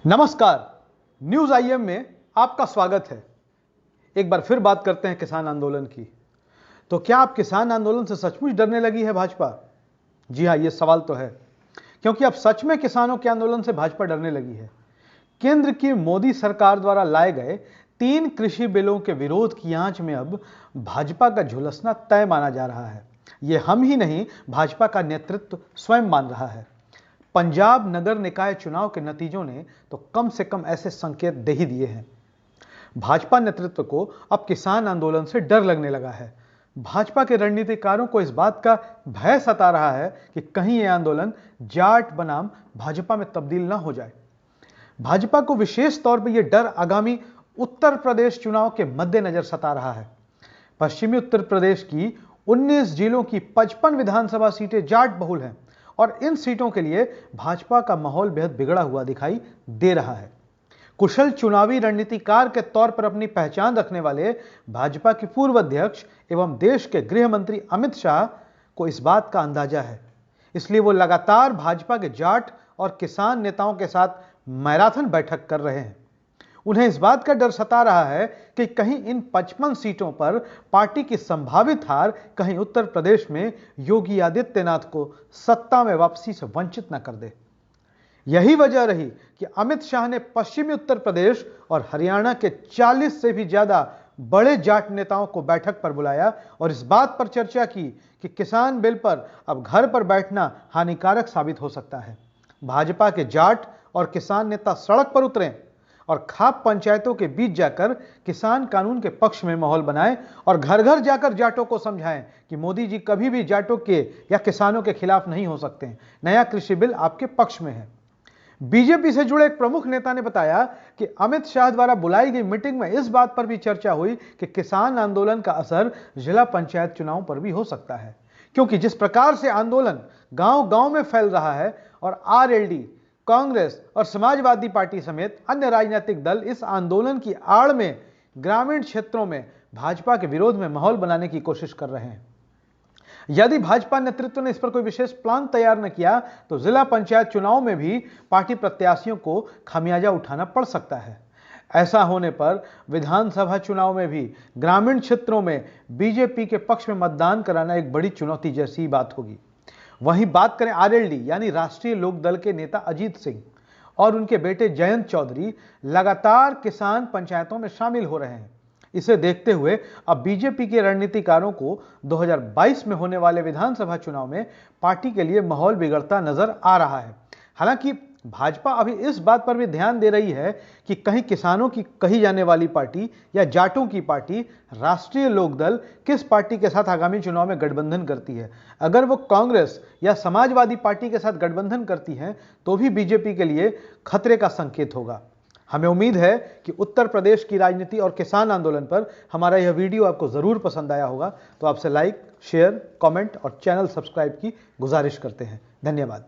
नमस्कार, news IM में आपका स्वागत है। एक बार फिर बात करते हैं किसान आंदोलन की। तो क्या आप किसान आंदोलन से सचमुच डरने लगी है भाजपा? जी हां, यह सवाल तो है, क्योंकि अब सच में किसानों के आंदोलन से भाजपा डरने लगी है। केंद्र की मोदी सरकार द्वारा लाए गए 3 कृषि बिलों के विरोध की आंच में अब भाजपा का झुलसना तय माना जा रहा है। यह हम ही नहीं, भाजपा का नेतृत्व स्वयं मान रहा है। पंजाब नगर निकाय चुनाव के नतीजों ने तो कम से कम ऐसे संकेत दे ही दिए हैं। भाजपा नेतृत्व को अब किसान आंदोलन से डर लगने लगा है। भाजपा के रणनीतिकारों को इस बात का भय सता रहा है कि कहीं यह आंदोलन जाट बनाम भाजपा में तब्दील ना हो जाए। भाजपा को विशेष तौर पर यह डर आगामी उत्तर प्रदेश चुनाव के मद्देनजर सता रहा है। पश्चिमी उत्तर प्रदेश की 19 जिलों की 55 विधानसभा सीटें जाट बहुल हैं और इन सीटों के लिए भाजपा का माहौल बेहद बिगड़ा हुआ दिखाई दे रहा है। कुशल चुनावी रणनीतिकार के तौर पर अपनी पहचान रखने वाले भाजपा के पूर्व अध्यक्ष एवं देश के गृह मंत्री अमित शाह को इस बात का अंदाजा है। इसलिए वो लगातार भाजपा के जाट और किसान नेताओं के साथ मैराथन बैठक कर रहे हैं। उन्हें इस बात का डर सता रहा है कि कहीं इन 55 सीटों पर पार्टी की संभावित हार कहीं उत्तर प्रदेश में योगी आदित्यनाथ को सत्ता में वापसी से वंचित न कर दे। यही वजह रही कि अमित शाह ने पश्चिमी उत्तर प्रदेश और हरियाणा के 40 से भी ज्यादा बड़े जाट नेताओं को बैठक पर बुलाया और इस बात पर चर्चा की कि किसान बिल पर अब घर पर बैठना हानिकारक साबित हो सकता है। भाजपा के जाट और किसान नेता सड़क पर उतरें और खाप पंचायतों के बीच जाकर किसान कानून के पक्ष में माहौल बनाएं और घर घर जाकर जाटों को समझाएं कि मोदी जी कभी भी जाटों के या किसानों के खिलाफ नहीं हो सकते हैं। नया कृषि बिल आपके पक्ष में है। बीजेपी से जुड़े एक प्रमुख नेता ने बताया कि अमित शाह द्वारा बुलाई गई मीटिंग में इस बात पर भी चर्चा हुई कि किसान आंदोलन का असर जिला पंचायत चुनाव पर भी हो सकता है, क्योंकि जिस प्रकार से आंदोलन गांव गांव में फैल रहा है और आरएलडी, कांग्रेस और समाजवादी पार्टी समेत अन्य राजनीतिक दल इस आंदोलन की आड़ में ग्रामीण क्षेत्रों में भाजपा के विरोध में माहौल बनाने की कोशिश कर रहे हैं। यदि भाजपा नेतृत्व ने इस पर कोई विशेष प्लान तैयार न किया तो जिला पंचायत चुनाव में भी पार्टी प्रत्याशियों को खामियाजा उठाना पड़ सकता है। ऐसा होने पर विधानसभा चुनाव में भी ग्रामीण क्षेत्रों में बीजेपी के पक्ष में मतदान कराना एक बड़ी चुनौती जैसी बात होगी। वहीं बात करें आरएलडी यानी राष्ट्रीय लोकदल के नेता अजीत सिंह और उनके बेटे जयंत चौधरी लगातार किसान पंचायतों में शामिल हो रहे हैं। इसे देखते हुए अब बीजेपी के रणनीतिकारों को 2022 में होने वाले विधानसभा चुनाव में पार्टी के लिए माहौल बिगड़ता नजर आ रहा है। हालांकि भाजपा अभी इस बात पर भी ध्यान दे रही है कि कहीं किसानों की कही जाने वाली पार्टी या जाटों की पार्टी राष्ट्रीय लोकदल किस पार्टी के साथ आगामी चुनाव में गठबंधन करती है। अगर वो कांग्रेस या समाजवादी पार्टी के साथ गठबंधन करती है तो भी बीजेपी के लिए खतरे का संकेत होगा। हमें उम्मीद है कि उत्तर प्रदेश की राजनीति और किसान आंदोलन पर हमारा यह वीडियो आपको जरूर पसंद आया होगा। तो आपसे लाइक, शेयर, कमेंट और चैनल सब्सक्राइब की गुजारिश करते हैं। धन्यवाद।